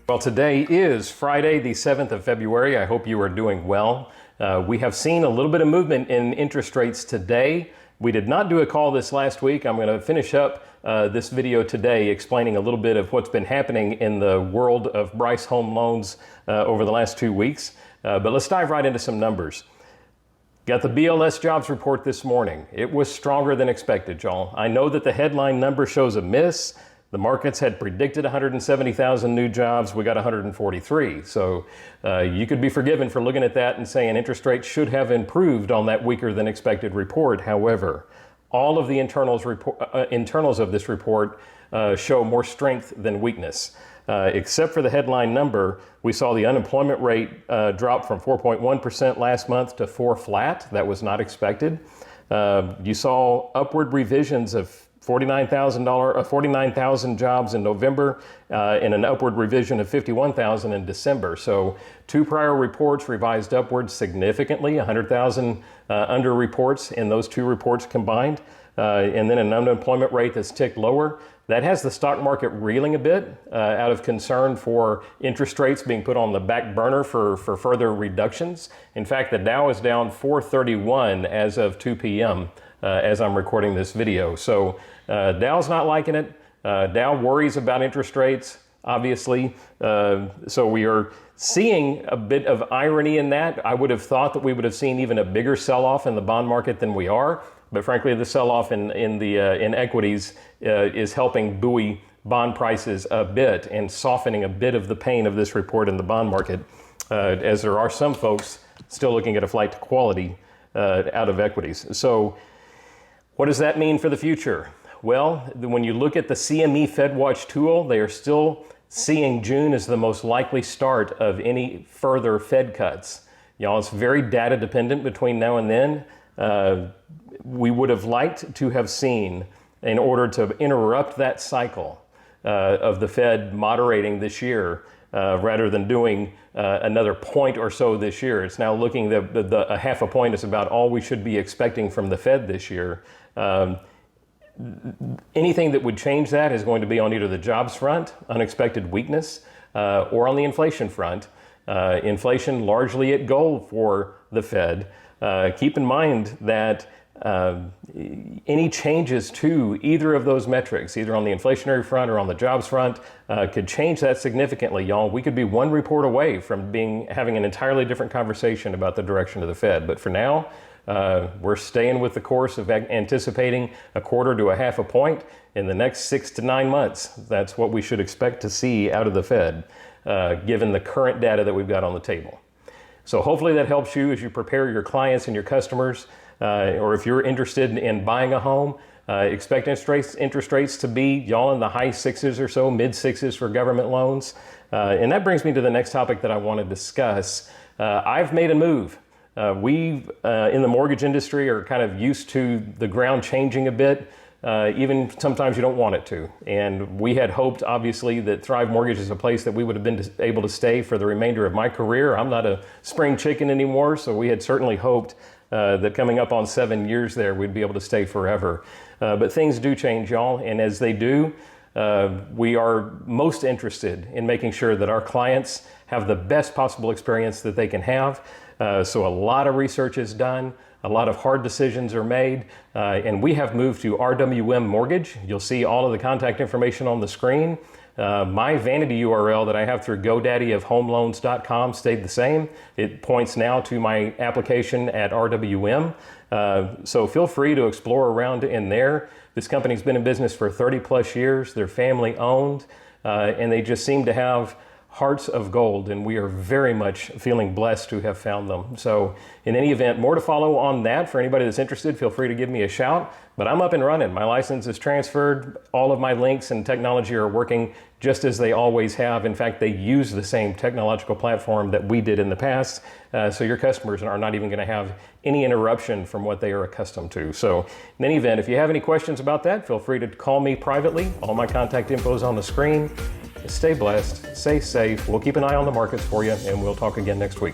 Well, today is Friday, the 7th of February. I hope you are doing well. We have seen a little bit of movement in interest rates today. We did not do a call this last week. I'm going to finish up this video today explaining a little bit of what's been happening in the world of Bryce home loans over the last 2 weeks. But let's dive right into some numbers. Got the BLS jobs report this morning. It was stronger than expected, y'all. I know that the headline number shows a miss. The markets had predicted 170,000 new jobs. We got 143. So you could be forgiven for looking at that and saying interest rates should have improved on that weaker than expected report. However, all of the internals of this report show more strength than weakness. Except for the headline number, we saw the unemployment rate drop from 4.1% last month to 4% flat. That was not expected. You saw upward revisions of 49,000 jobs in November and an upward revision of 51,000 in December. So two prior reports revised upwards significantly, 100,000 under reports in those two reports combined, and then an unemployment rate that's ticked lower. That has the stock market reeling a bit out of concern for interest rates being put on the back burner for further reductions. In fact, the Dow is down 431 as of 2 p.m. As I'm recording this video. So Dow's not liking it. Dow worries about interest rates, obviously. So we are seeing a bit of irony in that. I would have thought that we would have seen even a bigger sell-off in the bond market than we are. But frankly, the sell-off in equities is helping buoy bond prices a bit and softening a bit of the pain of this report in the bond market, as there are some folks still looking at a flight to quality out of equities. So what does that mean for the future? Well, when you look at the CME FedWatch tool, they are still seeing June as the most likely start of any further Fed cuts. Y'all, it's very data dependent between now and then. We would have liked to have seen, in order to interrupt that cycle of the Fed moderating this year, rather than doing another point or so this year. It's now looking a half a point is about all we should be expecting from the Fed this year. Anything that would change that is going to be on either the jobs front, unexpected weakness, or on the inflation front. Inflation largely at goal for the Fed. Keep in mind that any changes to either of those metrics, either on the inflationary front or on the jobs front, could change that significantly, y'all. We could be one report away from having an entirely different conversation about the direction of the Fed. But for now, we're staying with the course of anticipating a quarter to a half a point in the next 6 to 9 months. That's what we should expect to see out of the Fed, given the current data that we've got on the table. So hopefully that helps you as you prepare your clients and your customers, or if you're interested in buying a home. Expect interest rates to be, y'all, in the high sixes or so, mid sixes for government loans. And that brings me to the next topic that I want to discuss. I've made a move. We in the mortgage industry are kind of used to the ground changing a bit, even sometimes you don't want it to. And we had hoped, obviously, that Thrive Mortgage is a place that we would have been able to stay for the remainder of my career. I'm not a spring chicken anymore, so we had certainly hoped that coming up on 7 years there, we'd be able to stay forever. But things do change, y'all, and as they do, we are most interested in making sure that our clients have the best possible experience that they can have. So a lot of research is done, a lot of hard decisions are made, and we have moved to RWM Mortgage. You'll see all of the contact information on the screen. My vanity URL that I have through GoDaddyOfHomeLoans.com stayed the same. It points now to my application at RWM. So feel free to explore around in there. This company's been in business for 30 plus years. They're family owned, and they just seem to have hearts of gold, and we are very much feeling blessed to have found them. So in any event, more to follow on that. For anybody that's interested, feel free to give me a shout. But I'm up and running. My license is transferred. All of my links and technology are working just as they always have. In fact, they use the same technological platform that we did in the past. So your customers are not even going to have any interruption from what they are accustomed to. So in any event, if you have any questions about that, feel free to call me privately. All my contact info is on the screen. Stay blessed, stay safe. We'll keep an eye on the markets for you, and we'll talk again next week.